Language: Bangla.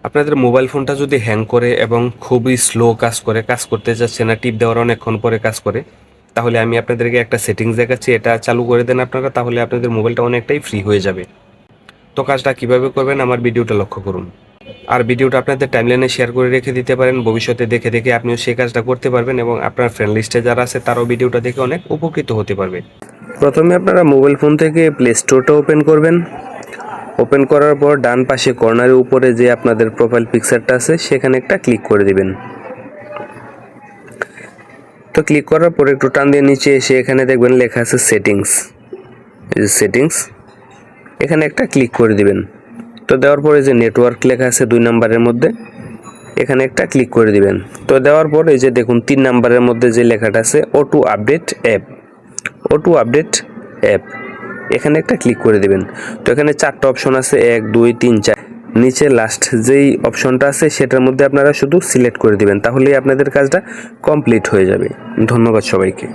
আপনাদের মোবাইল ফোনটা যদি হ্যাং করে এবং খুবই স্লো কাজ করে, কাজ করতে চাচ্ছে না, টিপ দেওয়ার অনেকক্ষণ পরে কাজ করে, তাহলে আমি আপনাদেরকে একটা সেটিংস দেখাচ্ছি, এটা চালু করে দেন আপনারা, তাহলে আপনাদের মোবাইলটা অনেকটাই ফ্রি হয়ে যাবে। তো কাজটা কিভাবে করবেন আমার ভিডিওটা লক্ষ্য করুন। আর ভিডিওটা আপনাদের টাইমলাইনে শেয়ার করে রেখে দিতে পারেন, ভবিষ্যতে দেখে দেখে আপনিও সেই কাজটা করতে পারবেন এবং আপনার ফ্রেন্ড লিস্টে যারা আছে তারাও ভিডিওটা দেখে অনেক উপকৃত হতে পারবে। প্রথমে আপনারা মোবাইল ফোন থেকে প্লে স্টোরটা ওপেন করবেন। ওপেন করার পর ডান পাশে কর্নারের উপরে যে আপনাদের প্রোফাইল পিকচারটা আছে সেখানে একটা ক্লিক করে দিবেন। তো ক্লিক করার পর একটু টান দিয়ে নিচে এসে এখানে দেখবেন লেখা আছে সেটিংস। এই যে সেটিংস, এখানে একটা ক্লিক করে দিবেন। তো দেওয়ার পরে যে নেটওয়ার্ক লেখা আছে 2 নম্বরের মধ্যে, এখানে একটা ক্লিক করে দিবেন। তো দেওয়ার পর এই যে দেখুন 3 নম্বরের মধ্যে যে লেখাটা আছে auto update app, auto update app, এখানে একটা ক্লিক করে দিবেন। তো এখানে 4টা অপশন আছে, 1 2 3 4। নিচে লাস্ট যেই অপশনটা আছে সেটার মধ্যে আপনারা শুধু সিলেক্ট করে দিবেন, তাহলেই আপনাদের কাজটা কমপ্লিট হয়ে যাবে। ধন্যবাদ সবাইকে।